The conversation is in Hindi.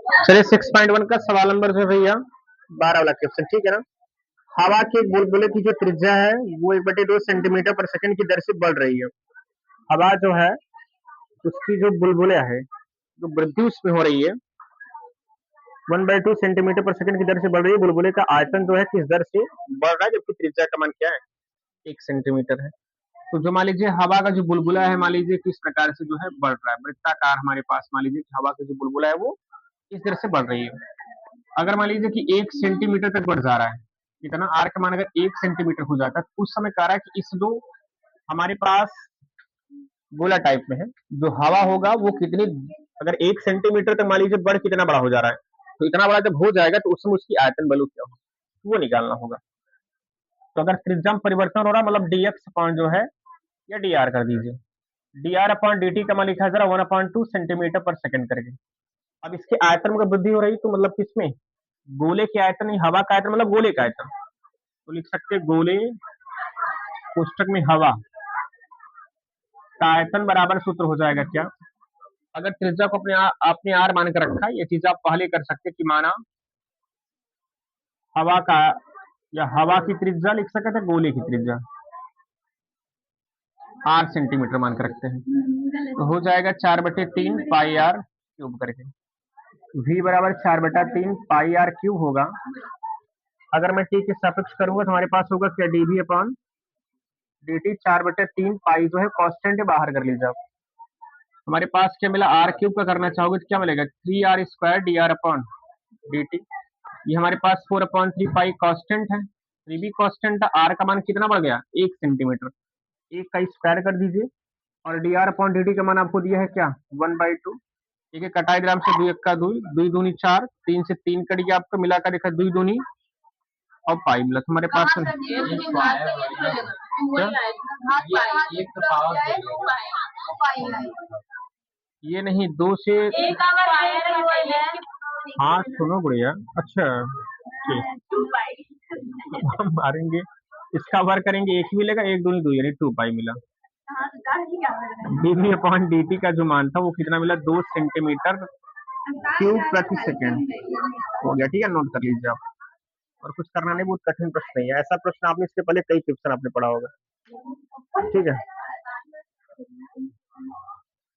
चलिए 6.1 का सवाल नंबर जो है भैया 12 वाला क्वेश्चन, ठीक है ना। हवा के बुलबुले की जो त्रिज्या है वो 1/2 सेंटीमीटर पर सेकंड की दर से बढ़ रही है। हवा जो है उसकी जो बुलबुले है, जो वृद्धि उसमें हो रही है 1/2 सेंटीमीटर पर सेकंड की दर से बढ़ रही है। बुलबुले का आयतन जो है किस दर से बढ़ रहा है, जबकि त्रिज्या का मान क्या है, 1 सेंटीमीटर है। तो जो मान लीजिए हवा का जो बुलबुला है, मान लीजिए किस प्रकार से जो है बढ़ रहा है, वृत्ताकार हमारे पास मान लीजिए कि हवा की जो बुलबुला है वो इस तरह से बढ़ रही है। अगर मान लीजिए कि 1 सेंटीमीटर तक बढ़ जा रहा है, कितना आर का मान अगर 1 सेंटीमीटर हो जाता है, तो उस समय कह रहा है कि इस जो हमारे पास गोला टाइप में है जो हवा होगा वो कितनी, अगर 1 सेंटीमीटर तक मान लीजिए बढ़ कितना बड़ा हो जा रहा है, तो इतना बड़ा जब हो जाएगा तो उसमें उसकी आयतन वैल्यू क्या होगा वो निकालना होगा। तो अगर त्रिज्या में परिवर्तन हो रहा है मतलब dx अपॉन जो है या dr कर दीजिए, dr अपॉन dt का मान लिखा है जरा 1/2 सेंटीमीटर पर सेकंड करके। अब इसके आयतन में वृद्धि हो रही तो मतलब किसमें, गोले के आयतन, हवा का आयतन मतलब गोले का आयतन, तो लिख सकते हैं गोले कोष्टक में हवा का आयतन बराबर सूत्र हो जाएगा क्या, अगर त्रिज्या को आपने आर मान कर रखा है, ये चीज आप पहले कर सकते कि माना हवा का या हवा की त्रिज्या लिख सकते हैं, गोले की त्रिज्या 8 सेंटीमीटर मान कर रखते हैं, तो हो जाएगा 4/3 पाई आर क्यूब करके। v बराबर 4/3 पाई आर क्यूब होगा। अगर मैं टी के सापेक्ष करूंगा तो हमारे पास होगा क्या, dv अपॉन dt 4/3 पाई जो है कांस्टेंट है, बाहर कर लीजिए आप। हमारे पास क्या मिला, आर क्यूब का करना चाहोगे तो क्या मिलेगा, 3r² dr अपॉन dt। ये हमारे पास 4/3 पाई कांस्टेंट है, ये भी कांस्टेंट है। आर का मान कितना बढ़ गया, 1 सेंटीमीटर, एक का स्क्वायर कर दीजिए। और dr अपॉन dt का मान आपको दिया है क्या, 1/2। ठीक है, कटाई ग्राम से 2 1 2, 2 दूनी 4, 3 से 3 कट गया, आपको मिलाकर देखा 2 दूनी और पाई मिला, तो हमारे पास ये नहीं 2 से, हाँ सुनो बढ़िया, अच्छा ठीक हम मारेंगे, इसका वर्क करेंगे, एक ही मिलेगा, 1 दूनी 2 यानी 2 पाई मिला। dv अपॉन dt का जो मान था वो कितना मिला, 2 सेंटीमीटर क्यूब प्रति सेकेंड हो गया। ठीक है, नोट कर लीजिए आप। और कुछ करना नहीं, बहुत कठिन प्रश्न नहीं है, ऐसा प्रश्न आपने इसके पहले कई क्वेश्चन आपने पढ़ा होगा। ठीक है।